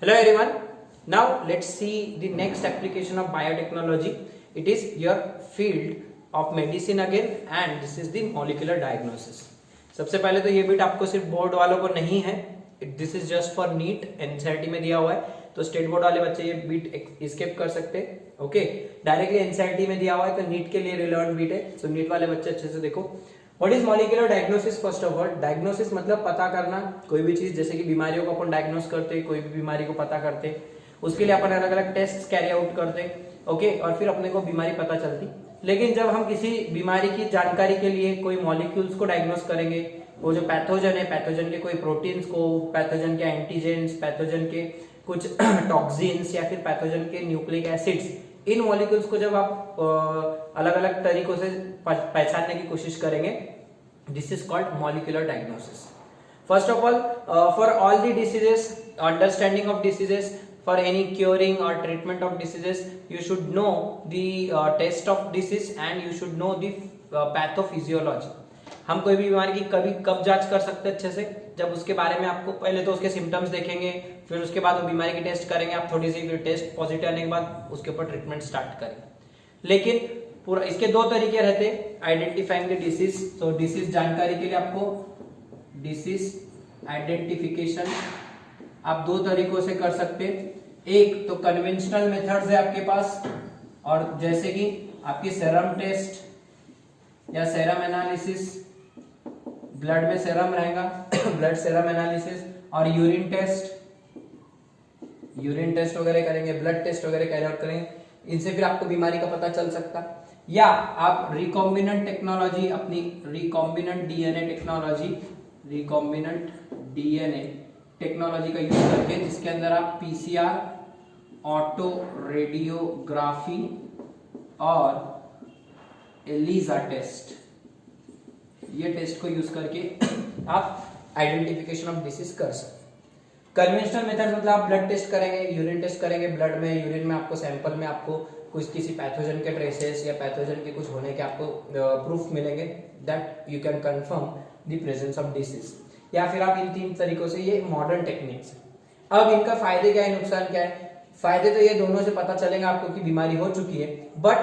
Hello everyone. Now let's see the next application of biotechnology. It is your field of medicine again and this is the molecular diagnosis. सबसे पहले तो ये bit आपको सिर्फ board वालों को नहीं है, this is just for NEET NCERT में दिया हुआ है, तो स्टेट बोर्ड वाले बच्चे ये बिट स्किप कर सकते हैं. ओके, डायरेक्टली एनसीईआरटी में दिया हुआ है तो नीट के लिए रिलेवेंट बिट है, सो नीट वाले बच्चे अच्छे से देखो. What is molecular diagnosis? First of all, diagnosis मतलब पता करना कोई भी चीज, जैसे कि बीमारियों को अपन डायग्नोस करते हैं, कोई भी बीमारी को पता करते हैं, उसके लिए अपन अलग अलग टेस्ट कैरी आउट करते हैं. ओके, और फिर अपने को बीमारी पता चलती. लेकिन जब हम किसी बीमारी की जानकारी के लिए कोई मॉलिक्यूल्स को डायग्नोस करेंगे, वो जो पैथोजन है, पैथोजन के कोई प्रोटीन्स को, पैथोजन के एंटीजेन्स, पैथोजन के कुछ टॉक्सिन्स या फिर पैथोजन के न्यूक्लिक एसिड्स, इन मॉलिक्यूल्स को जब आप अलग अलग तरीकों से पहचानने की कोशिश करेंगे, this is called molecular diagnosis. First of all, for all the diseases, understanding of diseases, for any curing or treatment of diseases, you should know the test of disease and you should know the pathophysiology. हम कोई भी बीमारी की कब जांच कर सकते हैं अच्छे से, जब उसके बारे में आपको पहले तो उसके सिम्टम्स देखेंगे, फिर उसके बाद वो बीमारी की टेस्ट करेंगे आप थोड़ी सी, फिर टेस्ट पॉजिटिव आने के बाद उसके ऊपर ट्रीटमेंट स्टार्ट करेंगे. लेकिन पूरा इसके दो तरीके रहते हैं आइडेंटिफाइंग द डिसीज. तो डिसीज जानकारी के लिए आपको डिसीज आइडेंटिफिकेशन आप दो तरीकों से कर सकते हैं. एक तो कन्वेंशनल मेथड्स है आपके पास, और जैसे कि आपकी सेरम टेस्ट या सेरम एनालिसिस, ब्लड में सेरम रहेगा ब्लड सेरम एनालिसिस, और यूरिन टेस्ट वगैरह करेंगे, ब्लड टेस्ट वगैरह कैरी आउट करेंगे. इनसे फिर आपको बीमारी का पता चल सकता. या आप रिकॉम्बिनेंट टेक्नोलॉजी, अपनी रिकॉम्बिनेंट डीएनए टेक्नोलॉजी का यूज करके, जिसके अंदर आप पीसीआर, ऑटो रेडियोग्राफी और एलिजा टेस्ट, ये टेस्ट को यूज करके आप आइडेंटिफिकेशन ऑफ डिसीज कर सकते. कन्वेंशनल मेथड मतलब आप ब्लड टेस्ट करेंगे, यूरिन टेस्ट करेंगे, ब्लड में, यूरिन में आपको सैंपल में आपको कुछ किसी पैथोजन के ट्रेसेस या पैथोजन के कुछ होने के आपको प्रूफ मिलेंगे, that you can confirm the presence of disease. या फिर आप इन तीन तरीकों से, ये मॉडर्न टेक्निक्स है. अब इनका फायदे क्या है, नुकसान क्या है? फायदे तो ये दोनों से पता चलेगा आपको कि बीमारी हो चुकी है, बट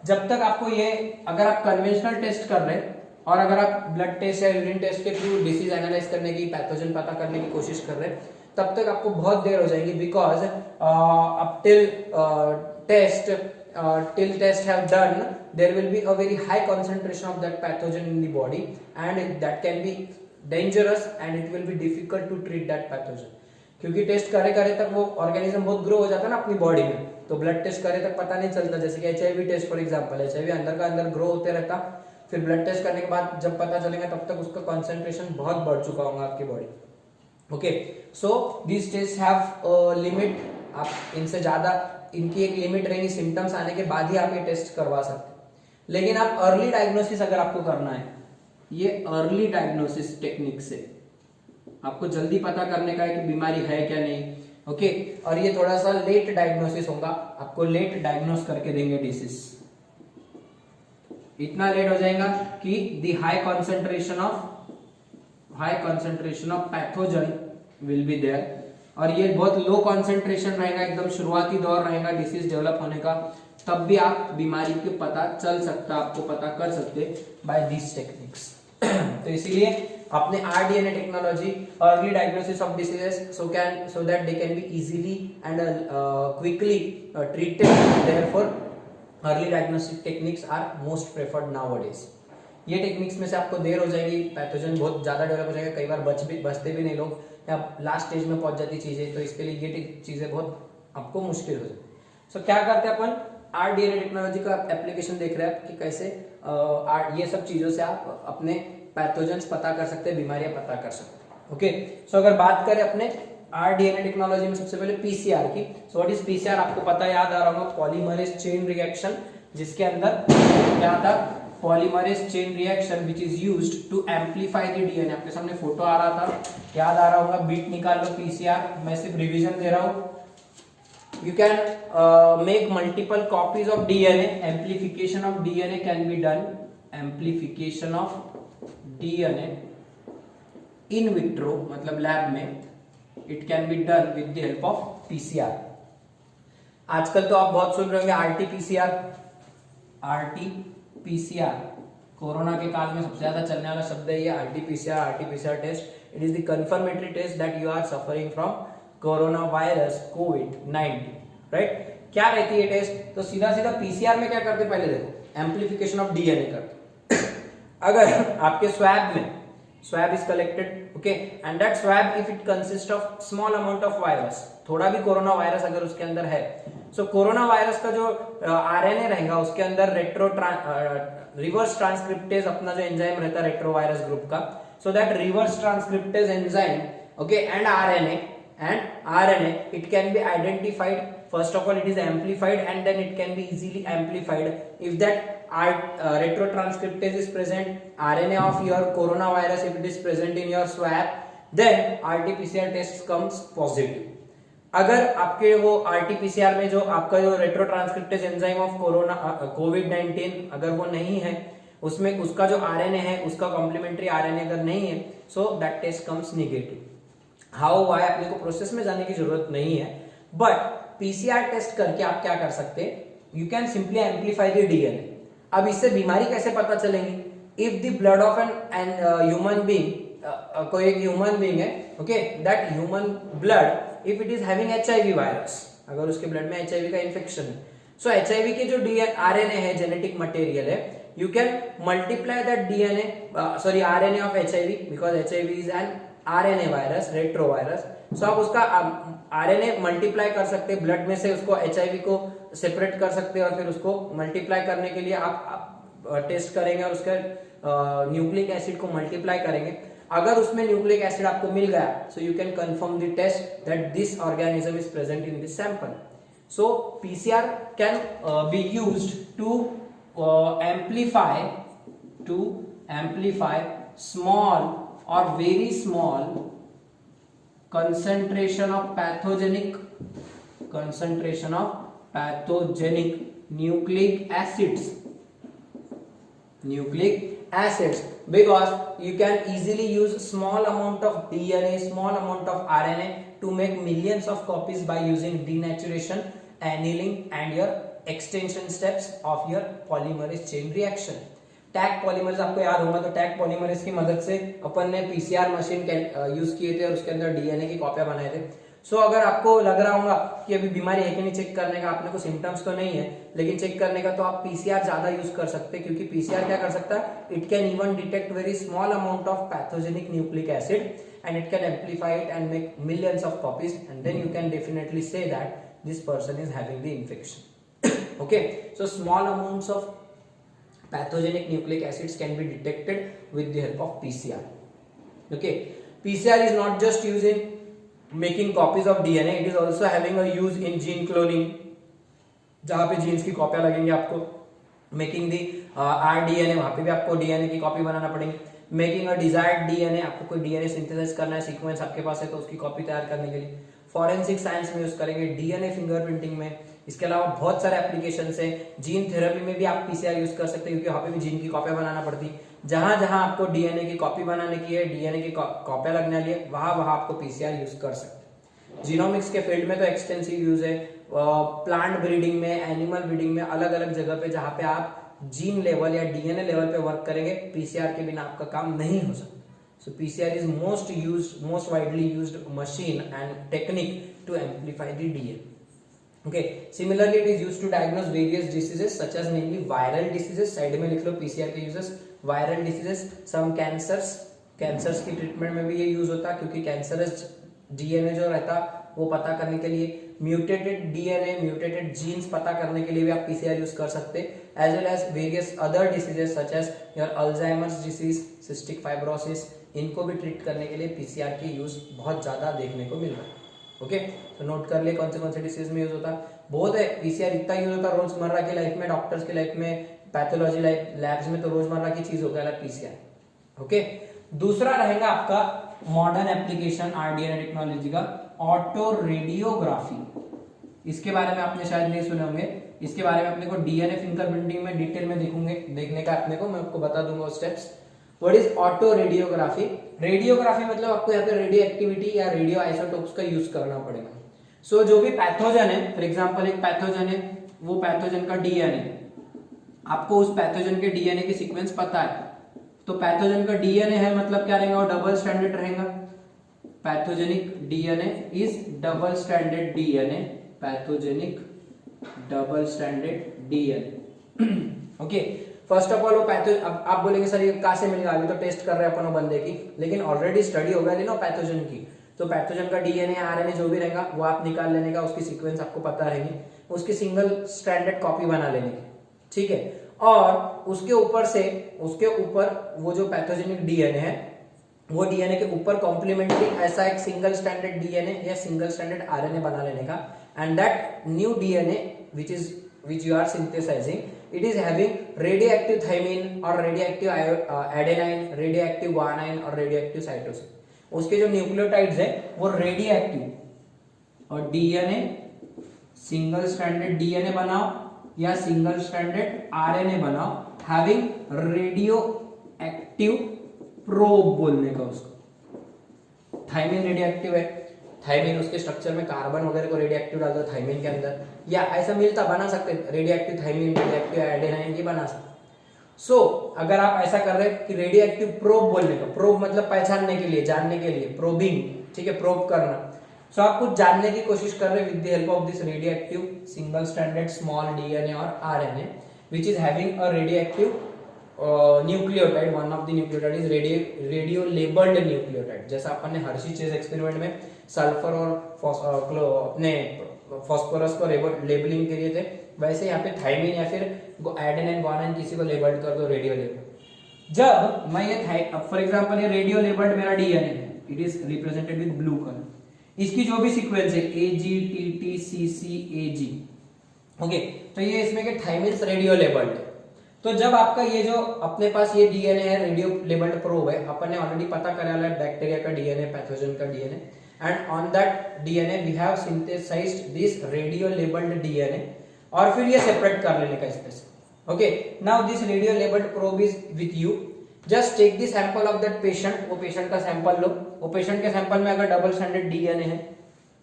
जब तक आपको ये, अगर आप कन्वेंशनल टेस्ट कर रहे हैं और अगर आप ब्लड टेस्ट या यूरिन टेस्ट के थ्रू डिसीज एनालाइज करने की, पैथोजन पता करने की कोशिश कर रहे हैं, तब तक आपको बहुत देर हो जाएगी. Because up till test have done, there will be a very high concentration of that pathogen in the body and that can be dangerous and it will be difficult to treat that pathogen. क्योंकि test करे तक वो organism बहुत grow हो जाता है ना अपनी बॉडी में, तो ब्लड टेस्ट करे तक पता नहीं चलता. जैसे कि HIV test for example, HIV अंदर का अंदर ग्रो होते रहता, फिर ब्लड टेस्ट करने के बाद जब पता चलेगा तब तक उसका कॉन्सेंट्रेशन बहुत बढ़ चुका होगा आपकी body. Okay, so this test have limit. आप इनसे ज्यादा, इनकी एक लिमिट रहेगी, सिम्टम्स आने के बाद ही आप ये टेस्ट करवा सकते. लेकिन आप अर्ली डायग्नोसिस अगर आपको करना है, ये अर्ली डायग्नोसिस टेक्निक से आपको जल्दी पता करने का है कि बीमारी है क्या नहीं. ओके, और ये थोड़ा सा लेट डायग्नोसिस होगा, आपको लेट डायग्नोस करके देंगे डिसीज. इतना लेट हो जाएगा कि the high concentration of pathogen will be there, और ये बहुत लो कंसंट्रेशन रहेगा, एकदम शुरुआती दौर रहेगा डिसीज डेवलप होने का, तब भी आप बीमारी के पता चल सकता, आपको पता कर सकते बाय दिस टेक्निक्स. तो इसीलिए अपने rDNA technology, early diagnosis of diseases, so that they can be easily and quickly treated. Therefore early diagnostic techniques are most preferred nowadays. ये टेक्निक्स में से आपको देर हो जाएगी, पैथोजन बहुत ज्यादा डेवलप हो जाएगा, कई बार बचते भी नहीं लोग, या लास्ट स्टेज में पहुंच जाती चीजें, तो इसके लिए ये चीजें बहुत आपको मुश्किल हो जाती. सो क्या करते हैं अपन, आरडीएनए टेक्नोलॉजी का एप्लीकेशन देख रहे हैं कि कैसे ये सब चीजों से आप अपने पैथोजन्स पता कर सकते हैं, बीमारियां पता कर सकते हैं. ओके, सो अगर बात करें अपने आरडीएनए टेक्नोलॉजी में सबसे पहले पीसीआर की. So what is PCR? आपको पता याद आ रहा होगा, पॉलीमरेज चेन रिएक्शन, जिसके अंदर क्या था, polymerase chain reaction which is used to amplify the DNA. आपके सामने फोटो आ रहा था, याद आ रहा होगा, बीट निकाल लो पीसीआर. मैं सिर्फ रिवीजन दे रहा हूं. You can make multiple copies of DNA. Amplification of DNA can be done. Amplification of DNA in vitro मतलब लैब में it can be done with the help of PCR. आजकल तो आप बहुत सुन रहे होंगे आरटीपीसीआर। आरटीपीसीआर कोरोना के काल में सबसे ज्यादा चलने वाला शब्द है ये RTPCR test. It is the confirmatory test that you are suffering from corona virus कोविड-19, राइट। क्या रहती है टेस्ट? तो सीधा सीधा पीसीआर में क्या करते, पहले देखो एम्प्लीफिकेशन ऑफ डीएनए करते। अगर आपके swab is collected, okay, and that swab if it consist of small amount of virus, थोड़ा भी कोरोना वायरस अगर उसके अंदर है, सो कोरोना वायरस का जो आरएनए रहेगा उसके अंदर रिवर्स ट्रांसक्रिप्टेज अपना जो एंजाइम रहता है रेट्रोवायरस ग्रुप का, so that reverse transcriptase enzyme, okay, and RNA it can be identified. First of all, it is amplified and then it can be easily amplified. If that retrotranscriptase is present, RNA of your coronavirus if it is present in your swab, then RT-PCR test comes positive. अगर आपके वो RT-PCR में जो आपका जो रेट्रोट्रांसक्रिप्टेज enzyme of corona कोविड-19 अगर वो नहीं है, उसमें उसका जो RNA है उसका कॉम्प्लीमेंट्री RNA अगर नहीं है, so that test comes negative. How why अपने को प्रोसेस में जाने की जरूरत नहीं है, बट पीसीआर टेस्ट करके आप क्या कर सकते हैं, you can simply amplify the DNA. अब इससे बीमारी कैसे पता चलेगी? If the blood of an human being, कोई एक ह्यूमन बीइंग है, okay, that human blood if it is having HIV virus, अगर उसके ब्लड में एचआईवी का इन्फेक्शन है, सो एचआईवी के जो आरएनए है, जेनेटिक मटेरियल है, you can multiply that RNA of HIV because HIV is an RNA virus, retrovirus. So आप उसका RNA मल्टीप्लाई कर सकते हैं ब्लड में से, उसको HIV को सेपरेट कर सकते हैं और फिर उसको मल्टीप्लाई करने के लिए आप टेस्ट करेंगे और उसका न्यूक्लिक एसिड को मल्टीप्लाई करेंगे। अगर उसमें न्यूक्लिक एसिड आपको मिल गया, so you can confirm the test that this organism is present in this sample. So PCR can be used to amplify small or very small concentration of pathogenic nucleic acids, because you can easily use small amount of DNA, small amount of RNA to make millions of copies by using denaturation, annealing and your extension steps of your polymerase chain reaction. Tag polymerase आपको याद होगा, तो tag polymerase की मदद से अपन ने PCR machine use किए थे और उसके अंदर डीएनए की कॉपियां बनाए थे। सो अगर आपको लग रहा होगा कि अभी बीमारी है कि नहीं चेक करने का, आपने को सिम्टम्स तो नहीं है लेकिन चेक करने का, तो आप पीसीआर ज्यादा यूज कर सकते हैं, क्योंकि पीसीआर क्या कर सकता है, it can even detect very small amount of pathogenic nucleic acid and it can amplify it and make millions of copies and then you can definitely say that this person is having the infection. Okay, so small amounts of pathogenic nucleic acids can be detected with the help of PCR. Okay, PCR is not just used in making copies of DNA, it is also having a use in gene cloning, जहां पे jeans की कॉपियां लगेंगी आपको, making the rDNA, वहां पे भी आपको डीएनए की कॉपी बनाना पड़ेगी, मेकिंग अ डिजायर्ड डीएनए, आपको कोई डीएनए सिंथेसाइज करना है, सीक्वेंस आपके पास है तो उसकी कॉपी तैयार करने के लिए फॉरेंसिक साइंस में यूज करेंगे, डीएनए फिंगरप्रिंटिंग में। इसके अलावा बहुत सारे एप्लीकेशंस है, जीन थेरेपी में भी आप पीसीआर यूज कर सकते हैं, क्योंकि वहां पे भी जीन की कॉपियां बनाना पड़ती है। जहां जहां आपको डीएनए की कॉपी बनाने की है, डीएनए की कॉपियां लगने वाली है, वहां वहां आपको पीसीआर यूज कर सकते हैं। जीनोमिक्स के फील्ड में तो एक्सटेंसिव यूज है, प्लांट ब्रीडिंग में, एनिमल ब्रीडिंग में, अलग अलग जगह पे जहां पे आप जीन लेवल या डीएनए लेवल पे वर्क करेंगे, पीसीआर के बिना आपका काम नहीं हो सकता। So PCR is most widely used machine and technique to amplify the DNA. Okay. Similarly, it is used to diagnose various diseases such as namely viral diseases. Side में लिख लो PCR के uses, viral diseases, some cancers की treatment में भी ये use होता है, क्योंकि कैंसरस डीएनए जो रहता वो पता करने के लिए, म्यूटेटेड डीएनए, म्यूटेटेड जीन्स पता करने के लिए भी आप पीसीआर यूज कर सकते हैं, as well as various other diseases such as your Alzheimer's disease, cystic fibrosis, इनको भी ट्रीट करने के लिए पीसीआर की यूज बहुत ज्यादा देखने को मिल रहा है। ओके, तो नोट कर लिए कौन से डिसीज में यूज होता है, बहुत है। पीसीआर इतना यूज होता है रोजमर्रा की लाइफ में, डॉक्टर्स की लाइफ में, पैथोलॉजी लैब्स में तो रोजमर्रा की चीज हो गया पीसीआर। ओके, दूसरा रहेगा आपका मॉडर्न एप्लीकेशन आरडीएनए टेक्नोलॉजी का, ऑटो रेडियोग्राफी। इसके बारे में आपने शायद नहीं सुने होंगे, इसके बारे में अपने को डीएनए फिंगरप्रिंटिंग में डिटेल में देखने का अपने को मैं आपको बता दूंगा steps. What is auto radiography? Radiography मतलब आपको यहाँ पे रेडियो एक्टिविटी या रेडियो आइसोटोप्स का यूज करना पड़ेगा। सो जो भी पैथोजन है, फॉर एग्जांपल एक पैथोजन है, वो पैथोजन का डीएनए, आपको उस पैथोजन के डीएनए की सीक्वेंस पता है, तो पैथोजन का डीएनए है मतलब क्या रहेगा, वो डबल स्ट्रैंडेड रहेगा। Pathogenic DNA is double stranded DNA, pathogenic double stranded DNA. Okay, first of all वो पैथोजन, अब आप बोलेंगे सर ये कहां से मिलेगा, अभी तो टेस्ट कर रहे हैं अपन वो बंदे की, लेकिन ऑलरेडी स्टडी हो गया थी ना पैथोजन की, तो पैथोजन का डीएनए आरएनए जो भी रहेगा वो आप निकाल लेने का, उसकी सीक्वेंस आपको पता रहेगी, उसकी सिंगल स्ट्रैंडेड कॉपी बना लेने की, ठीक है। और उसके ऊपर वो जो पैथोजेनिक डीएनए है, वो डीएनए के ऊपर कॉम्प्लीमेंट्री ऐसा एक सिंगल स्ट्रैंडेड डीएनए या सिंगल स्ट्रैंडेड आरएनए बना लेने का, and that new DNA which you are synthesizing, it is having radioactive thymine or radioactive adenine, radioactive guanine और radioactive cytosine। उसके जो न्यूक्लियोटाइड्स है वो रेडियोएक्टिव, और डीएनए सिंगल स्ट्रैंडेड डीएनए बनाओ या सिंगल स्ट्रैंडेड आरएनए बनाओ, हैविंग रेडियोएक्टिव प्रोब बोलने का उसको। थाइमिन रेडियोएक्टिव है, थाइमिन उसके स्ट्रक्चर में कार्बन वगैरह को रेडियोएक्टिव डाल दो थाइमिन के अंदर, या ऐसा मिलता बना सकते, रेडियोएक्टिव थाइमिन, रेडियोएक्टिव एडेनाइन, ये बना सकते। सो अगर आप ऐसा कर रहे हैं कि रेडियोएक्टिव प्रोब बोलने का, प्रोब मतलब पहचानने के लिए, जानने के लिए, प्रोबिंग, ठीक है, प्रोब करना। सो आप कुछ जानने की कोशिश कर रहे हैं with the help of this radioactive single stranded small DNA और RNA which is having a radioactive nucleotide, one of the nucleotide is radio labelled nucleotide. जैसा अपन ने हर्शी चेज एक्सपेरिमेंट में सल्फर और अपने फास्फोरस को लेबलिंग के लिए थे, वैसे यहाँ पे थाइमिन या फिर एडेनाइन ग्वानाइन किसी को लेबल्ड कर दो रेडियो लेबल। जब मैं ये फॉर एग्जांपल ये रेडियो लेबल्ड मेरा डीएनए है, it is represented with blue colour, इसकी जो भी सीक्वेंस है AGTTCCAG, ओके, तो ये इसमें के थाइमिन्स रेडियो लेबल्ड है। तो जब आपका ये जो अपने पास ये डीएनए है रेडियो लेबल्ड प्रोब है, अपन ने ऑलरेडी पता करा है बैक्टीरिया का डीएनए, पैथोजन का DNA, and on that DNA we have synthesized this radio labeled DNA, और फिर ये सेपरेट कर लेने का इसमें से। Okay, now this radio labelled probe is with you, just take the sample of that patient, वो पेशेंट का सैंपल लो, वो पेशेंट के सैंपल में अगर डबल स्ट्रैंडेड डीएनए है,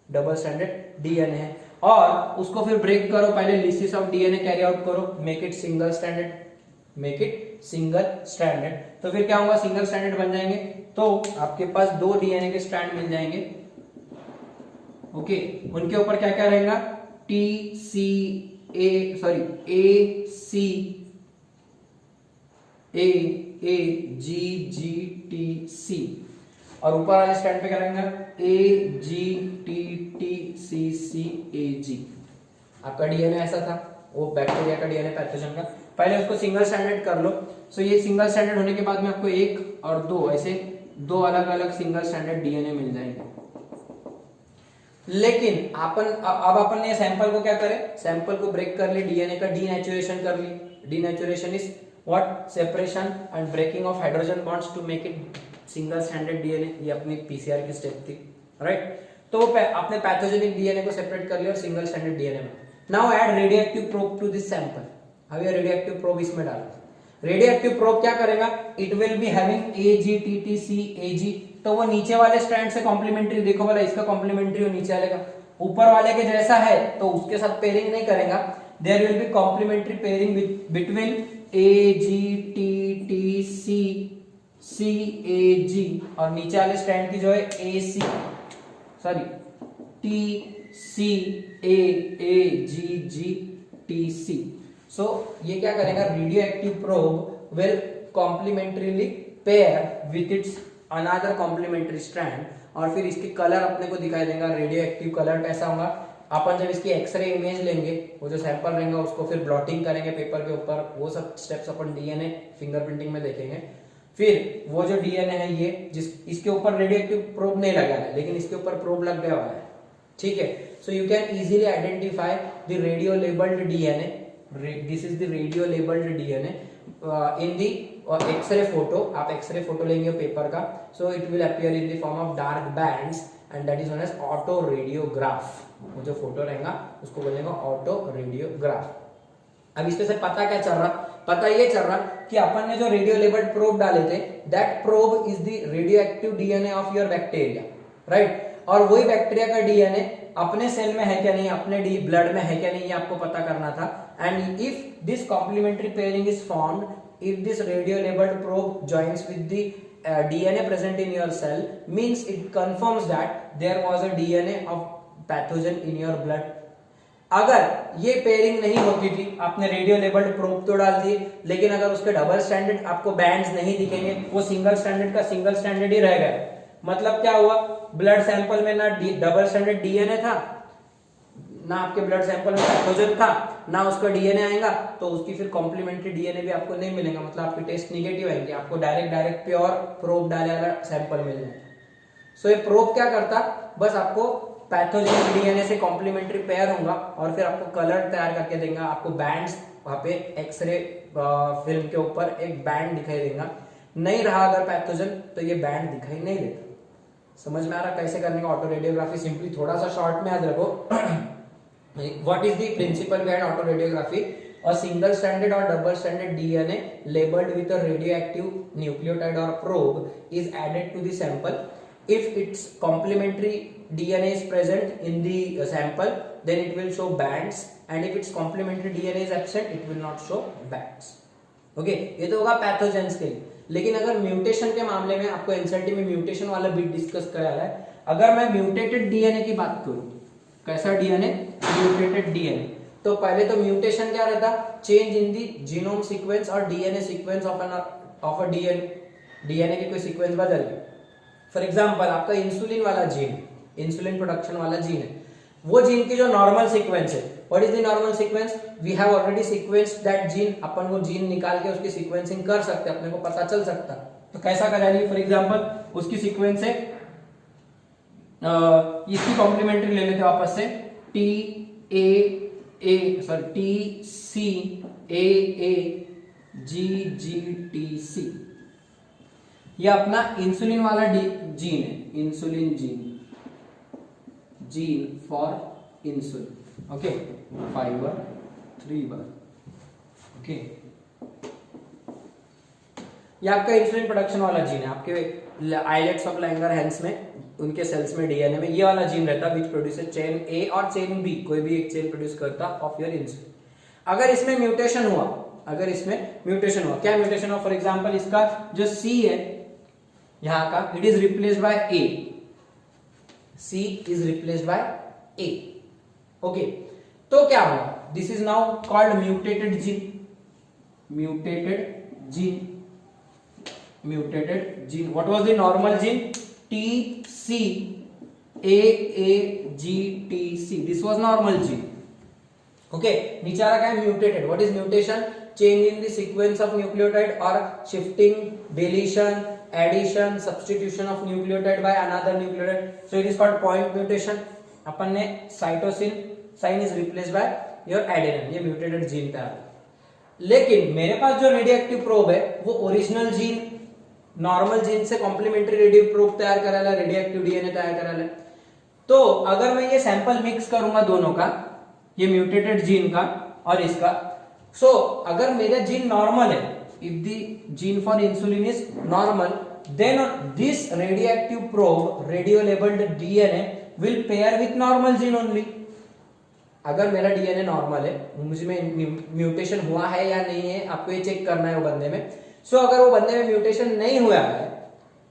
डबल स्ट्रैंडेड डीएनए है, और उसको फिर ब्रेक करो, पहले lysis of DNA carry out करो, make it single stranded, make it single stranded, तो फिर क्या होगा, सिंगल स्ट्रैंडेड बन जाएंगे, तो आपके पास दो डीएनए के स्ट्रैंड मिल जाएंगे। ओके, उनके ऊपर क्या क्या रहेगा, AGTTC, और ऊपर वाले स्टैंड पे क्या रहेगा, AGTTCCAG। आपका डीएनए ऐसा था, वो बैक्टीरिया का डीएनए पैथोजन का, पहले उसको सिंगल स्टैंडर्ड कर लो। सो ये सिंगल स्टैंडर्ड होने के बाद में आपको एक और दो, ऐसे दो अलग अलग सिंगल स्टैंडर्ड डीएनए मिल जाएंगे। लेकिन अब अपन ने सैंपल को क्या करे, सैंपल को ब्रेक कर ली, डीएनए का डीनेचुरेशन कर ली। Denaturation is what, separation and breaking of hydrogen bonds to make it single standard DNA, ये अपनी पीसीआर की स्टेप थी, राइट। तो आपने पैथोजेनिक डीएनए को सेपरेट कर लिया और सिंगल स्टैंडर्ड डीएनए में। Now add radioactive probe to this sample. अब ये रेडियोएक्टिव प्रोब इसमें डालो। रेडियोएक्टिव प्रोब क्या करेगा, it will be having AGTTCAG, तो वो नीचे वाले स्ट्रैंड से कॉम्प्लीमेंट्री, देखो वाला इसका कॉम्प्लीमेंट्री और नीचे वाले का, ऊपर वाले के जैसा है तो उसके साथ पेयरिंग नहीं करेगा, there will be complementary pairing between AGTTCCAG और नीचे वाले स्ट्रैंड की जो है TCAAGGTC। सो ये क्या करेगा, radioactive probe will complementarily pair with its another complementary strand, और फिर इसकी कलर अपने को दिखाई देगा। रेडियोएक्टिव कलर कैसा होगा, अपन जब इसकी एक्सरे इमेज लेंगे, वो जो सैंपल रहेगा उसको फिर ब्लॉटिंग करेंगे पेपर के ऊपर, वो सब स्टेप्स अपन डीएनए फिंगरप्रिंटिंग में देखेंगे। फिर वो जो डीएनए है ये इसके ऊपर रेडियोएक्टिव प्रोब नहीं लगा है, लेकिन इसके ऊपर प्रोब लग गया हुआ है, ठीक है। So you can easily identify the radio labelled DNA, this is the radio labelled DNA in the X ray photo. आप एक्सरे फोटो लेंगे पेपर का, so it will appear in the form of dark bands and that is known as auto radiograph. वो जो photo रहेगा उसको बोलेंगे auto radiograph. अब इसमें से पता क्या चल रहा, पता ये चल रहा कि अपन ने जो रेडियो लेबल्ड प्रोब डाले थे, that probe is the radio active DNA of your bacteria, right. और वही बैक्टीरिया का डीएनए अपने सेल में है क्या नहीं, अपने ब्लड में है क्या नहीं, ये आपको पता करना था। And if this complementary pairing is formed, if this radio labeled probe joins with the DNA present in your cell, means it confirms that there was a DNA of pathogen in your blood. अगर ये pairing नहीं होती थी, आपने radio labelled probe तो डाल दिए, लेकिन अगर उसके डबल स्टैंडर्ड आपको बैंड्स नहीं दिखेंगे, वो सिंगल स्टैंडर्ड का सिंगल स्टैंडर्ड ही रह गया। मतलब क्या हुआ, ब्लड सैंपल में ना डबल स्टैंडर्ड डीएनए था, ना आपके ब्लड सैंपल में पैथोजन था, ना उसका डीएनए आएगा, तो उसकी फिर कॉम्प्लीमेंट्री डीएनए भी आपको नहीं मिलेगा, मतलब आपकी टेस्ट निगेटिव आएंगे, आपको डायरेक्ट प्योर प्रोब डाले वाला सैंपल मिल जाएगा। सो ये प्रोब क्या करता, बस आपको पैथोजन डीएनए से कॉम्प्लीमेंट्री पेयर होगा और फिर आपको कलर तैयार करके देगा, आपको बैंड्स वहां पे एक्सरे फिल्म के ऊपर एक बैंड दिखाई देगा। नहीं रहा अगर पैथोजन तो ये बैंड दिखाई नहीं देता। समझ में आ रहा कैसे करने का ऑटो रेडियोग्राफी? सिंपली थोड़ा सा शॉर्ट में याद रखो। What is the principle behind autoradiography? A single stranded or double stranded DNA labeled with a radioactive nucleotide or probe is added to the sample. If its complementary DNA is present in the sample, then it will show bands, and if its complementary DNA is absent, it will not show bands. Okay, ये तो होगा pathogens के लिए। लेकिन अगर mutation के मामले में आपको एनसीईआरटी में म्यूटेशन वाला बिट डिस्कस कराया है। अगर मैं म्यूटेटेड डीएनए की बात करूं, कैसा डीएनए? Mutated DNA. तो पहले तो म्यूटेशन क्या रहता, change in the genome sequence और DNA sequence of a DNA की कोई सीक्वेंस बदल गई। फॉर एग्जांपल आपका इंसुलिन वाला जीन, इंसुलिन प्रोडक्शन वाला जीन है, वो जीन की जो नॉर्मल सीक्वेंस है, what is the normal sequence? We have already sequenced that gene. अपन वो जीन निकाल के उसकी सीक्वेंसिंग कर सकते हैं, अपने को पता चल सकता। तो कैसा कराएंगे? फॉर एग्जांपल उसकी सीक्वेंस है, इसकी कॉम्प्लीमेंट्री ले लेते हैं वापस से, टी सी ए जी जी टी सी। ये अपना इंसुलिन वाला जीन है, insulin gene for insulin. Okay, 5 bar 3 bar. Okay, ये आपका इंसुलिन प्रोडक्शन वाला जीन है। आपके आइलेट्स ऑफ लैंगरहैंस में, उनके सेल्स में डीएनए में ये वाला जीन रहता है विच प्रोड्यूसेस चेन ए और चेन बी, कोई भी एक चेन प्रोड्यूस करता ऑफ योर इंसुलिन। अगर इसमें म्यूटेशन हुआ, क्या म्यूटेशन हुआ? फॉर एग्जांपल इसका जो सी है यहां का, it is replaced by A, C is replaced by A. Okay, तो क्या हुआ? This is now called mutated gene. What was the normal gene? TCAAGTC. This was normal gene. Okay, नीचे आ रहा है mutated. What is mutation? Change in the sequence of nucleotide or shifting, deletion, addition, substitution of nucleotide by another nucleotide. So it is called point mutation. अपन ने cytosine sign is replaced by your adenine, ये mutated gene पे आ रहा है। लेकिन मेरे पास जो रेडियोएक्टिव प्रोब है वो ओरिजिनल जीन, नॉर्मल जीन से कॉम्प्लीमेंट्री रेडियो प्रोब तैयार कराला, रेडियोएक्टिव डीएनए तैयार कराला। तो अगर मैं ये सैंपल मिक्स करूंगा दोनों का, ये म्यूटेटेड जीन का और इसका, अगर मेरा जीन नॉर्मल है, if the gene for insulin is normal, then this radioactive probe, radio labelled DNA will pair with normal gene only. अगर मेरा डीएनए नॉर्मल है, मुझे में म्यूटेशन हुआ है या नहीं है, आपको ये चेक करना है वो बंदे में। अगर वो बंदे में म्यूटेशन नहीं हुआ है,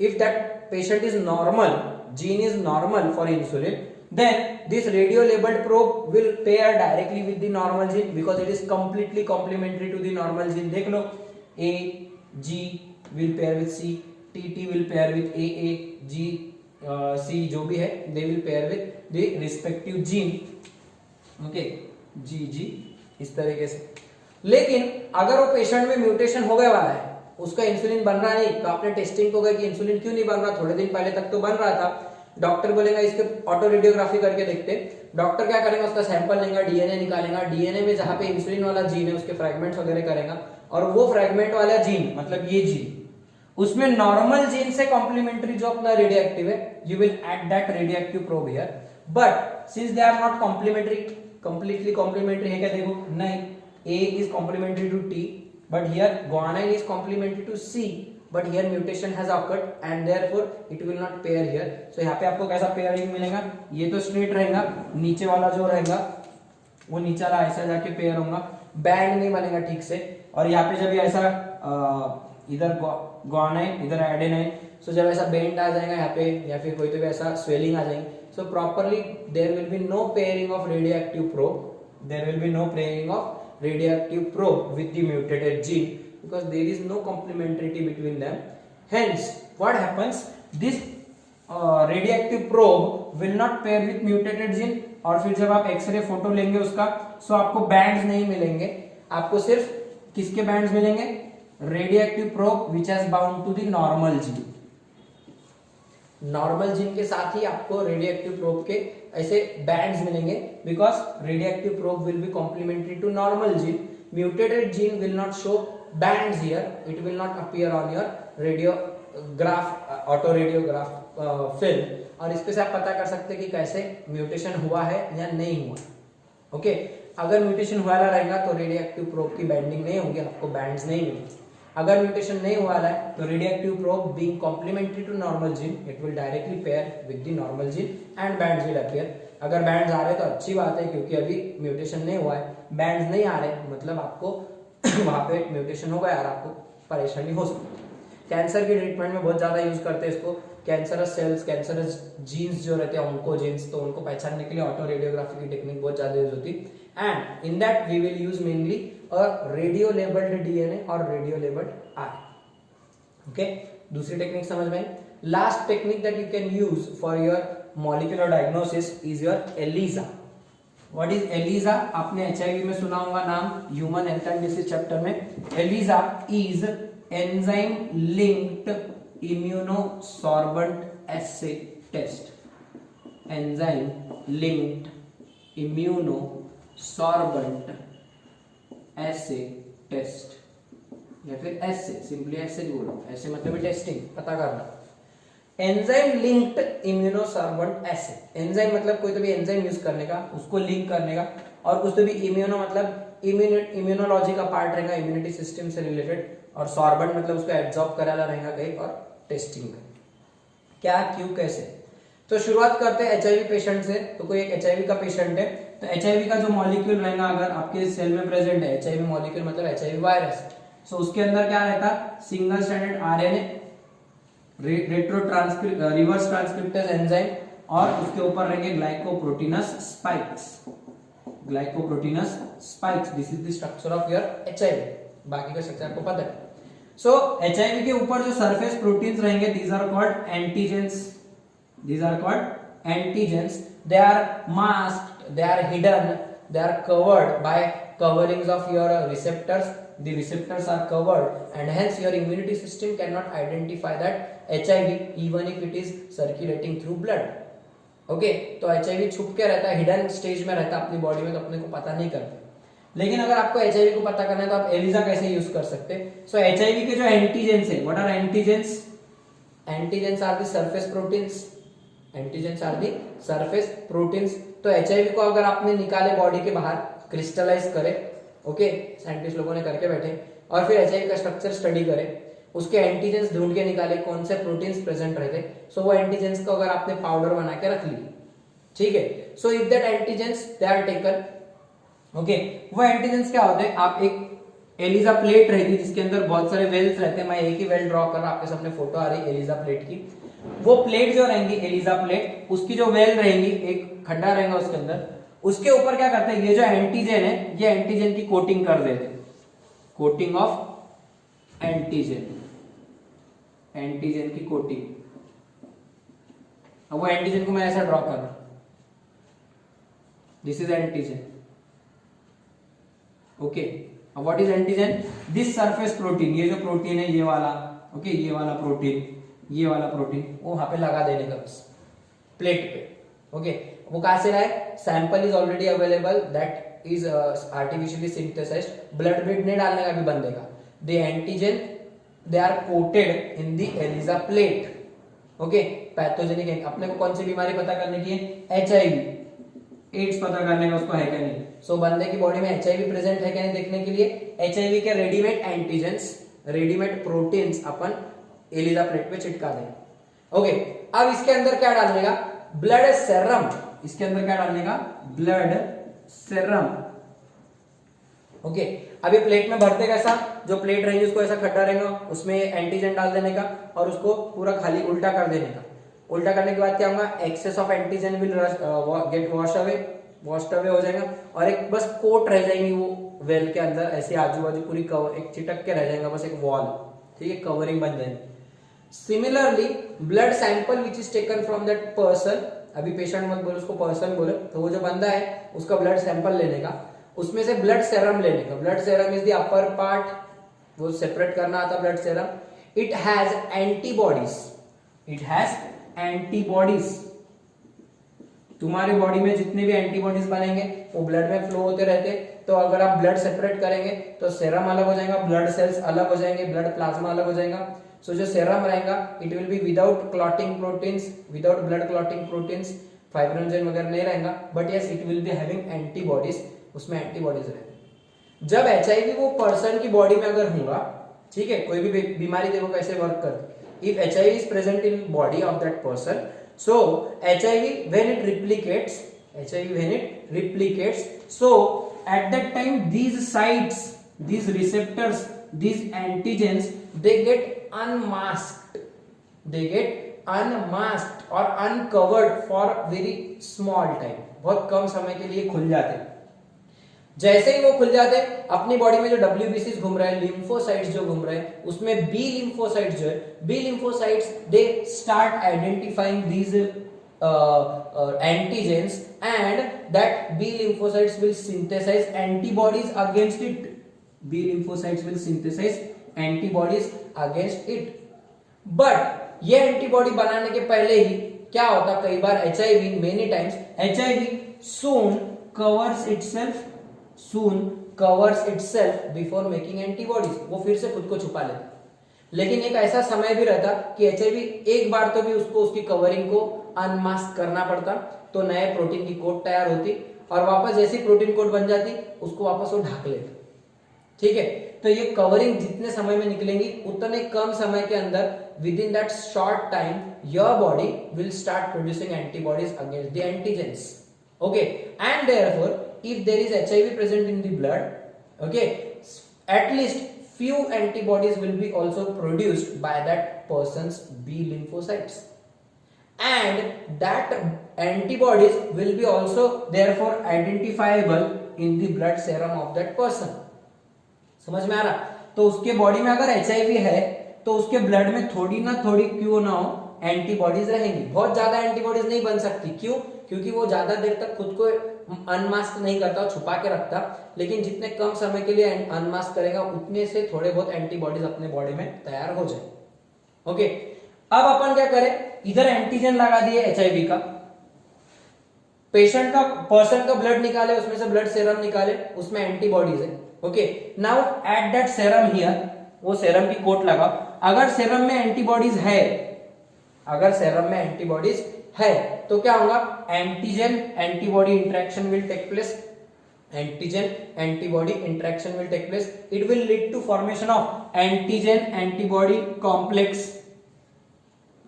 if that patient is normal, gene is normal for insulin, then this radio labeled probe will pair directly with the normal gene because it is completely complementary to the normal gene. देख लो, A G will pair with C, T T will pair with A G C, जो भी है they will pair with the respective gene. Okay, G G इस तरीके से। लेकिन अगर वो पेशेंट में म्यूटेशन हो गया वाला है, उसका इंसुलिन बन रहा नहीं, तो आपने टेस्टिंग को गए कि इंसुलिन क्यों नहीं बन रहा, थोड़े दिन पहले तक तो बन रहा था। डॉक्टर बोलेगा इसके ऑटो रेडियोग्राफी करके देखते। डॉक्टर क्या करेगा, उसका सैंपल लेगा, डीएनए निकालेगा, डीएनए में जहां पे इंसुलिन वाला जीन है उसके फ्रैगमेंट्स वगैरह करेगा, और वो फ्रैगमेंट वाला जीन, मतलब ये जीन, उसमें नॉर्मल जीन से कॉम्प्लीमेंट्री जो अपना रेडियोएक्टिव है, you will add that radioactive probe here. But since they are not complementary, completely complementary है क्या? देखो नहीं, A is complementary to T, but here guanine is complementary to C, but here mutation has occurred and therefore it will not pair here. So यहाँ पे आपको कैसा pairing मिलेगा, ये तो स्ट्रेट रहेगा, नीचे वाला जो रहेगा वो नीचे वाला ऐसा जाके पेयर होगा, बैंड नहीं बनेगा ठीक से, और यहाँ पे जब ये ऐसा इधर गुआनाइन इधर एडेनाइन, सो जब ऐसा बेंड आ जाएगा यहाँ पे या फिर कोई तो भी ऐसा स्वेलिंग आ जाएगी, so properly there will be no pairing of radioactive probe, there will be no pairing of radioactive probe with the mutated gene because there is no complementarity between them. Hence what happens, this radioactive probe will not pair with mutated gene, और फिर जब आप X ray photo लेंगे उसका, सो आपको bands नहीं मिलेंगे, आपको सिर्फ किसके बैंड्स मिलेंगे, radioactive probe which has bound to the normal gene, normal gene के साथ ही आपको रेडियोएक्टिव प्रोब के ऐसे बैंड्स मिलेंगे, because radioactive probe will be complementary to normal gene, mutated gene will not show bands here, it will not appear on your radiograph, auto radiograph film, और इसके से आप पता कर सकते हैं कि कैसे म्यूटेशन हुआ है या नहीं हुआ। ओके, अगर म्यूटेशन हुआ रहेगा तो रेडियोएक्टिव प्रोब की बैंडिंग नहीं होगी, आपको बैंड्स नहीं मिलेंगे। अगर म्यूटेशन नहीं हुआ है तो radioactive probe being complementary to normal gene, it will directly pair with the normal gene and bands will appear. अगर बैंड्स आ रहे तो अच्छी बात है, क्योंकि अभी म्यूटेशन नहीं हुआ है, बैंड्स नहीं आ रहे मतलब आपको वहां पे म्यूटेशन हो गया और आपको परेशानी हो सकती है। कैंसर की ट्रीटमेंट में बहुत ज्यादा यूज करते हैं इसको, कैंसरस सेल्स, कैंसरस जीन्स जो रहते हैं ऑन्कोजीन्स, तो उनको पहचानने के लिए ऑटो रेडियोग्राफी की टेक्निक बहुत ज्यादा यूज होती है, and in that we will use mainly a radio labelled DNA और रेडियो लेबल्ड आरएनए। ओके, दूसरी टेक्निक समझ में। Last technique that you can use for your molecular diagnosis is your ELISA. What is ELISA? आपने HIV में सुना होगा नाम, human health and disease chapter में। ELISA is enzyme linked immunosorbent assay test, enzyme linked immunosorbent assay test, या फिर ऐसे simply ऐसे बोलो, ऐसे मतलब टेस्टिंग पता करना। एंजाइम लिंक्ड इम्यूनोसॉर्बेंट एसे, एंजाइम मतलब कोई तो भी एंजाइम यूज करने का, उसको लिंक करने का, और कुछ तो भी इम्यूनो मतलब इम्यूनोलॉजी का पार्ट रहेगा, इम्यूनिटी सिस्टम से रिलेटेड, और सॉर्बेंट मतलब उसको एब्जॉर्ब कराना रहेगा कहीं, और टेस्टिंग का क्या क्यों कैसे। तो शुरुआत करते हैं एचआईवी पेशेंट से। तो कोई एक एचआईवी का पेशेंट है, तो एचआईवी का जो मॉलिक्यूल रहेगा अगर आपके सेल में प्रेजेंट है, एचआईवी मॉलिक्यूल मतलब एचआईवी वायरस, सो उसके अंदर क्या रहता, single stranded RNA, reverse transcriptase enzyme, और उसके ऊपर रहेंगे glycoproteins spikes, glycoproteins spikes. This is the structure of your HIV, बाकी का स्ट्रक्चर आपको पता है। सो एचआईवी के ऊपर जो सरफेस प्रोटीन्स रहेंगे, these are called antigens, these are called antigens. They are masked, they are hidden, they are covered by coverings of your receptors. The receptors are covered and hence your immunity system cannot identify that HIV even if it is circulating through blood. Okay, तो HIV छुप के रहता है, hidden stage में रहता है अपनी body में, तो अपने को पता नहीं करते। लेकिन अगर आपको HIV को पता करना है तो आप एलिजा कैसे यूज कर सकते हैं। सो HIV के जो एंटीजेंस है, what are antigens? Antigens are the surface proteins, antigens are the surface proteins. तो एचआईवी को अगर आपने निकाले बॉडी के बाहर, क्रिस्टलाइज करे, ओके, साइंटिस्ट लोगों ने करके बैठे, और फिर एचआईवी का स्ट्रक्चर स्टडी करे, उसके एंटीजेंस ढूंढ के निकाले कौन से प्रोटीन्स प्रेजेंट रहते, सो वो एंटीजेंस को अगर आपने पाउडर बना के रख ली, ठीक है, so if that antigens they are taken, okay, वो एंटीजेंस क्या होते हैं, आप एक एलिजा प्लेट रहती है जिसके अंदर बहुत सारे वेल्स रहते हैं, मैं एक ही वेल ड्रॉ कर रहा हूं, आपके सामने फोटो आ रही है एलिजा प्लेट की। वो प्लेट जो रहेंगी एलिजा प्लेट, उसकी जो वेल रहेंगी, एक खड्डा रहेगा उसके अंदर, उसके ऊपर क्या करते हैं, ये जो एंटीजन है, ये एंटीजन की कोटिंग कर देते हैं, कोटिंग ऑफ एंटीजन, एंटीजन की कोटिंग। अब वो एंटीजन को मैं ऐसा ड्रॉ कर रहा हूं, दिस इज एंटीजन, ओके। अब what is antigen? This surface protein, ये जो प्रोटीन है ये वाला, ओके, ये वाला प्रोटीन, ये वाला प्रोटीन, वो वहां पे लगा देने का बस प्लेट पे, ओके। वो कहां से रहा है? Sample is already available, that is artificially synthesised, blood ब्रीड नहीं डालने का भी बंदेगा। The antigen they are coated in the ELISA plate, okay. Pathogenic, अपने को कौन सी बीमारी पता करने की है? एचआईवी, एड्स पता करने का उसको है क्या नहीं। सो बंदे की बॉडी में एचआईवी प्रेजेंट है क्या नहीं देखने के लिए एचआईवी के रेडीमेड एंटीजेंस, रेडीमेड प्रोटीन्स अपन एलिजा प्लेट पे चिपका देंगे। ओके, अब इसके अंदर क्या डालने का, ब्लड सेरम, इसके अंदर क्या डालने का, ब्लड सेरम। ओके, अब ये प्लेट में भरते कैसा, जो प्लेट रहेगी उसको ऐसा खड्डा रहेगा, उसमें एंटीजन डाल देने का और उसको पूरा खाली उल्टा कर देने का। उल्टा करने के बाद क्या होगा, excess of antigen will get washed away हो जाएगा और एक बस कोट रह जाएगी वो वेल के अंदर, ऐसे आजू बाजू पूरी कवर एक चिटक के रह जाएगा, बस एक वॉल, ठीक है, कवरिंग बन जाएगी। Similarly blood sample which is taken from that person, अभी पेशेंट मत बोलो उसको पर्सन बोलो, तो वो जो बंदा है उसका ब्लड सैंपल लेने का, उसमें से ब्लड सेरम लेने का। Blood serum is the upper part, वो सेपरेट करना आता blood serum. It has antibodies, it has antibodies, तुम्हारे बॉडी में जितने भी एंटीबॉडीज बनेंगे वो ब्लड में फ्लो होते रहते। तो अगर आप ब्लड सेपरेट करेंगे तो सेरम अलग हो जाएगा, ब्लड सेल्स अलग हो जाएंगे, ब्लड प्लाज्मा अलग हो जाएगा। सो जो सेरम रहेगा it will be without clotting proteins, without blood clotting proteins, fibrinogen वगैरह नहीं रहेगा, but yes it will be having antibodies, उसमें एंटीबॉडीज रहेंगे। जब एचआईवी वो पर्सन की बॉडी में अगर होगा, ठीक है, कोई भी बीमारी देखो कैसे वर्क करती, if HIV is present in body of that person, so HIV when it replicates, HIV when it replicates, so at that time these sites, these receptors, these antigens, they get unmasked, they get unmasked or uncovered for very small time, बहुत कम समय के लिए खुल जाते हैं। जैसे ही वो खुल जाते हैं, अपनी बॉडी में जो WBCs घूम रहे हैं, लिम्फोसाइट्स जो घूम रहे हैं, उसमें बी लिम्फोसाइट्स जो है, B lymphocytes they start identifying these antigens and that B lymphocytes will synthesise antibodies against it, B lymphocytes will synthesise antibodies against it. But ये एंटीबॉडी बनाने के पहले ही क्या होता, कई बार HIV, many times HIV soon covers itself, soon covers itself before making antibodies, वो फिर से खुद को छुपा लेता। लेकिन एक ऐसा समय भी रहता कि एचआईवी एक बार तो भी उसको उसकी कवरिंग को अनमास्क करना पड़ता, तो नए प्रोटीन की कोट तैयार होती और वापस जैसी प्रोटीन कोट बन जाती उसको वापस वो ढक लेता, ठीक है। तो ये कवरिंग जितने समय में निकलेंगी उतने कम समय के अंदर, with in that short time your body will start producing antibodies against the antigens. Okay, and therefore if there is HIV present in the blood, okay, at least few antibodies will be also produced by that person's B lymphocytes, and that antibodies will be also therefore identifiable in the blood serum of that person। समझ में आ रहा? तो उसके body में अगर HIV है तो उसके ब्लड में थोड़ी ना थोड़ी क्यों ना हो एंटीबॉडीज रहेंगी। बहुत ज्यादा एंटीबॉडीज नहीं बन सकती, क्यों? क्योंकि वो ज्यादा देर तक खुद को अनमास्क नहीं करता, छुपा के रखता, लेकिन जितने कम समय के लिए अनमास्क करेगा उतने से थोड़े बहुत एंटीबॉडीज अपने बॉडी में तैयार हो जाए। ओके, अब अपन क्या करें, इधर एंटीजन लगा दिए एचआईवी का, पेशेंट का, पर्सन का ब्लड निकाले, उसमें से ब्लड सेरम निकाले, उसमें एंटीबॉडीज है। Okay, now at that serum here, वो सेरम की कोट लगा, अगर सेरम में एंटीबॉडीज है, अगर सेरम में एंटीबॉडीज है तो क्या होगा, antigen antibody interaction will take place, antigen antibody interaction will take place, it will lead to formation of antigen antibody complex,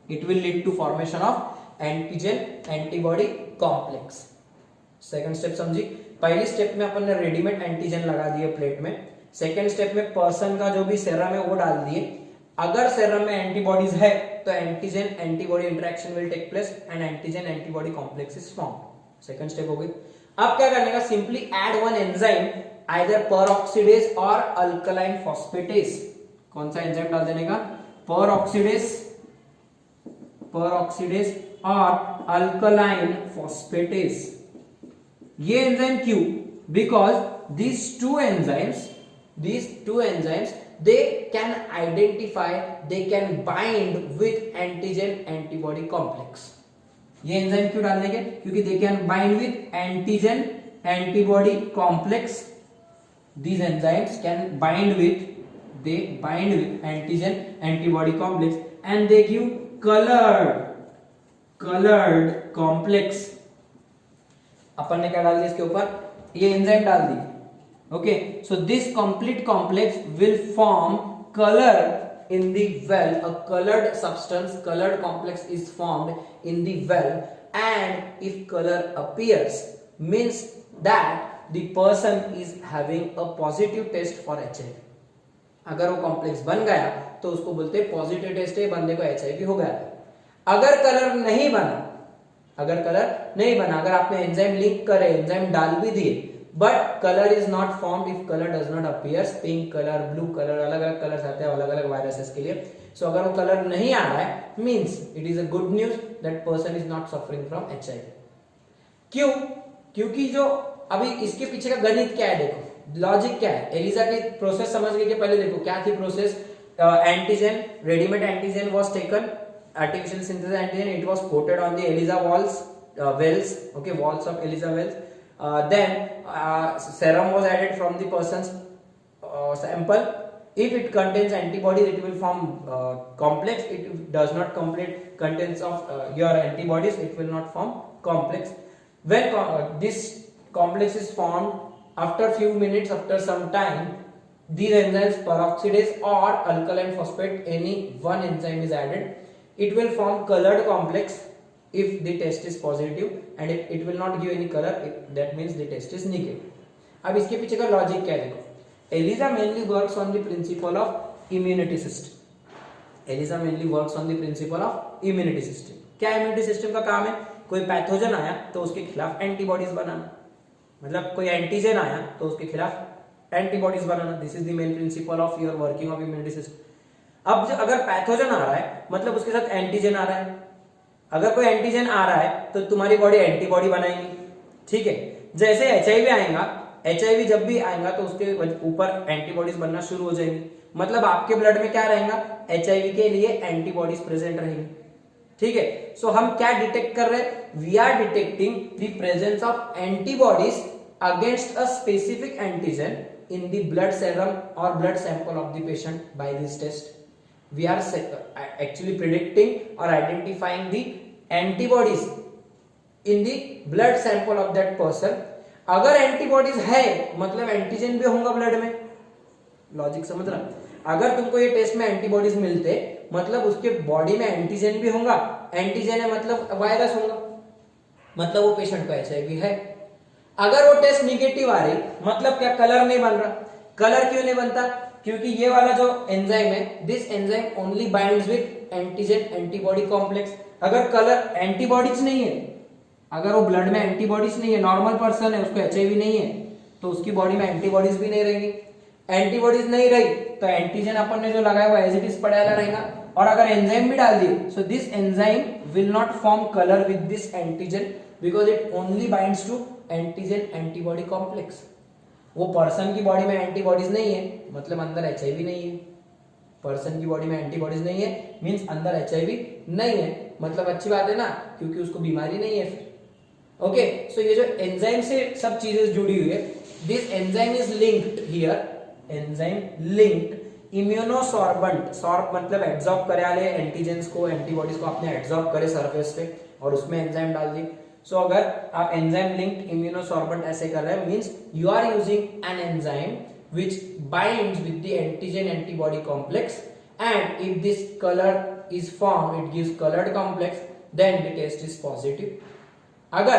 it will lead to formation of antigen antibody complex. Second step समझी, पहली step में अपन ने readymade antigen लगा दिए plate में, second step में person का जो भी सेरम है वो डाल दिए, अगर सेरम में एंटीबॉडीज है तो antigen antibody interaction will take place and antigen antibody complex is formed. Second step हो गई। अब क्या करने का, simply add one enzyme either peroxidase और अल्कलाइन फॉस्फेटेज। कौन सा एंजाइम डाल देने का, परऑक्सीडेज, परऑक्सीडेज और अल्कलाइन फॉस्फेटेज। ये एंजाइम क्यों, because these two enzymes they can identify, they can bind with antigen antibody complex। ये एंजाइम क्यों डालने के, क्योंकि they can bind with antigen antibody complex, these enzymes can bind with, they bind with antigen antibody complex and they give colored complex। अपन ने क्या डाल दिया इसके ऊपर, ये एंजाइम डाल दी। Okay, so this complete complex will form colour in the well, a colored substance, colored complex is formed in the well, and if color appears means that the person is having a positive test for HIV. अगर वो complex बन गया तो उसको बोलते हैं positive test है, बंदे को HIV हो गया। अगर कलर नहीं बना, अगर आपने एंजाइम लिंक करे, एंजाइम डाल भी दिए, but colour is not formed if colour does not appears, pink colour, blue colour, अलग अलग कलर्स आते हैं अलग अलग वायरसेस के लिए। सो अगर वो कलर नहीं आ रहा है means it is a good news that person is not suffering from HIV। क्यों? क्योंकि जो अभी इसके पीछे का गणित क्या है, देखो लॉजिक क्या है। एलिजा की प्रोसेस समझ गए कि पहले देखो क्या थी process, antigen, readymade antigen was taken, artificial synthesis antigen, it was coated on the ELISA walls, wells, okay, walls of ELISA wells. Then serum was added from the person's sample. If it contains antibodies, it will form complex. If it does not contains of your antibodies, it will not form complex. When this complex is formed, after few minutes, after some time, these enzymes peroxidase or alkaline phosphate, any one enzyme is added. It will form colored complex if the test is positive, and if it will not give any color, that means the test is negative. अब इसके पीछे का logic क्या है देखो, ELISA mainly works on the principle of immunity system. ELISA mainly works on the principle of immunity system. क्या immunity system का काम है? कोई पैथोजन आया तो उसके खिलाफ एंटीबॉडीज बनाना, मतलब कोई एंटीजन आया तो उसके खिलाफ antibodies banana. This is the main principle of your working of immunity system. अब अगर पैथोजन आ रहा है मतलब उसके साथ एंटीजन आ रहा है, अगर कोई एंटीजन आ रहा है तो तुम्हारी बॉडी एंटीबॉडी बनाएगी, ठीक है। जैसे HIV आएगा, HIV जब भी आएगा तो उसके ऊपर एंटीबॉडीज बनना शुरू हो जाएंगी, मतलब आपके ब्लड में क्या रहेगा, HIV के लिए एंटीबॉडीज प्रेजेंट रहेंगी, ठीक है। सो हम क्या डिटेक्ट कर रहे हैं, we are detecting the presence of antibodies against a specific antigen in the blood serum or blood sample of the patient by this test. We are actually predicting or identifying the antibodies in the blood sample of that person. अगर antibodies है मतलब antigen भी होगा blood में, logic समझ रहा। अगर तुमको ये टेस्ट में एंटीबॉडीज मिलते मतलब उसके बॉडी में एंटीजन भी होगा, एंटीजन है मतलब वायरस होगा, मतलब वो पेशेंट को HIV है। अगर वो टेस्ट निगेटिव आ रही मतलब क्या, कलर नहीं बन रहा। कलर क्यों नहीं बनता, क्योंकि ये वाला जो एंजाइम है, this enzyme only binds with antigen antibody complex. अगर कलर एंटीबॉडीज नहीं है, अगर वो ब्लड में एंटीबॉडीज नहीं है, नॉर्मल पर्सन है, उसको HIV नहीं है, तो उसकी बॉडी में एंटीबॉडीज भी नहीं रहेंगी। एंटीबॉडीज नहीं रही तो एंटीजन अपन ने जो लगाया हुआ एज इट इज पड़ा रहेगा, और अगर एंजाइम भी डाल दिए so this enzyme will not form colour with this antigen because it only binds to antigen antibody complex. वो पर्सन की बॉडी में एंटीबॉडीज नहीं है मतलब अंदर HIV नहीं है, पर्सन की बॉडी में एंटीबॉडीज नहीं है मींस अंदर HIV नहीं है, मतलब अच्छी बात है ना, क्योंकि उसको बीमारी नहीं है फिर। ओके, सो ये जो एंजाइम से सब चीजें जुड़ी हुई है, this enzyme is linked here, enzyme linked immunosorbent, sorb मतलब एब्जॉर्ब करे वाले एंटीजेंस को, एंटीबॉडीज को आपने एब्जॉर्ब करे सरफेस पे और उसमें एंजाइम डाल दी। सो अगर आप एंजाइम लिंक्ड इम्यूनोसॉर्बेंट ऐसे कर रहे हैं means you are using an enzyme which binds with the antigen antibody complex, and if this color is formed, it gives colored complex, then the test is positive. Agar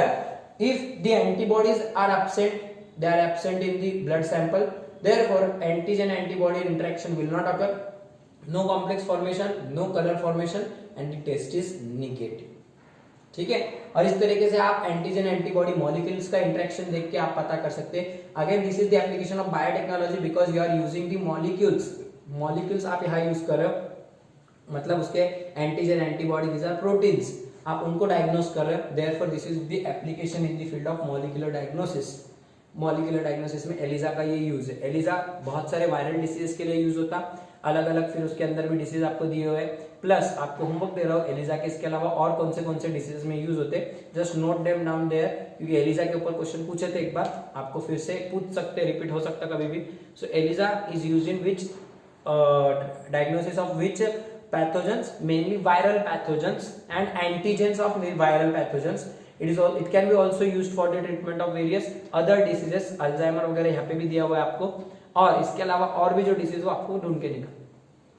if the antibodies are absent, they are absent in the blood sample, therefore antigen antibody interaction will not occur, no complex formation, no color formation, and the test is negative. ठीक है, और इस तरीके से आप antigen antibody molecules का interaction देख के आप पता कर सकते हैं। Again this is the application of biotechnology because you are using the molecules आप यहाँ यूज कर रहे हो, मतलब उसके antigen antibody these are proteins, आप उनको डायग्नोस कर रहे हो। Therefore this is the application in the field of molecular diagnosis. Molecular diagnosis में एलिजा का ये यूज है। एलिजा बहुत सारे वायरल डिसीज के लिए यूज होता, अलग अलग फिर उसके अंदर भी डिसीज आपको दिए हुए, प्लस आपको होमवर्क दे रहा हूँ एलिजा के इसके अलावा और कौन से डिसीज में यूज होते, just note them down there, क्योंकि एलिजा के ऊपर क्वेश्चन पूछे थे एक बार, आपको फिर से पूछ सकते, रिपीट हो सकता कभी भी। So ELISA is used in which diagnosis of which pathogens, mainly viral pathogens and antigens of viral pathogens. It can be also used for the treatment of various other diseases, Alzheimer वगैरह यहाँ पे भी दिया हुआ है आपको, और इसके अलावा और भी जो डिसीज हो आपको ढूंढ के निकाल,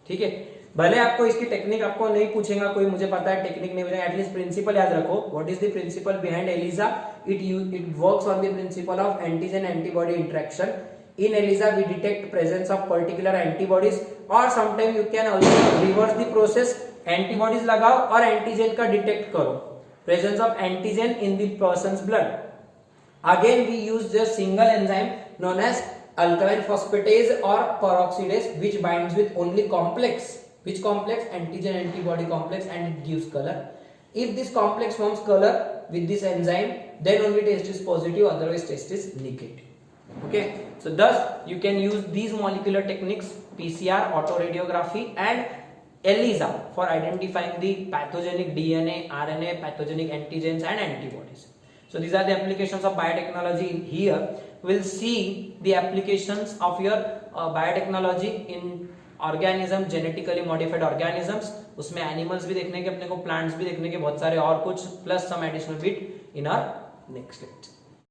ठीक है। भले आपको इसकी टेक्निक आपको नहीं पूछेगा कोई, मुझे पता है टेक्निक नहीं पूछेगा, एटलीस्ट प्रिंसिपल याद रखो। What is the principle behind ELISA? It works on the principle of antigen antibody interaction. In ELISA we detect presence of particular antibodies, or sometimes you can also reverse the process, antibodies लगाओ और antigen का detect करो, presence of antigen in the person's blood. Again we use the single enzyme known as alkaline phosphatase or peroxidase, which binds with only complex. Which complex? Antigen antibody complex, and it gives color. If this complex forms color with this enzyme, then only test is positive, otherwise test is negative. Okay, so thus you can use these molecular techniques, PCR, autoradiography, and ELISA for identifying the pathogenic DNA, RNA, pathogenic antigens and antibodies. So these are the applications of biotechnology. Here we'll see the applications of your biotechnology in organism, genetically modified organisms. उसमें animals भी देखने के अपने को, plants भी देखने के, बहुत सारे और कुछ, plus some additional bit in our next lecture.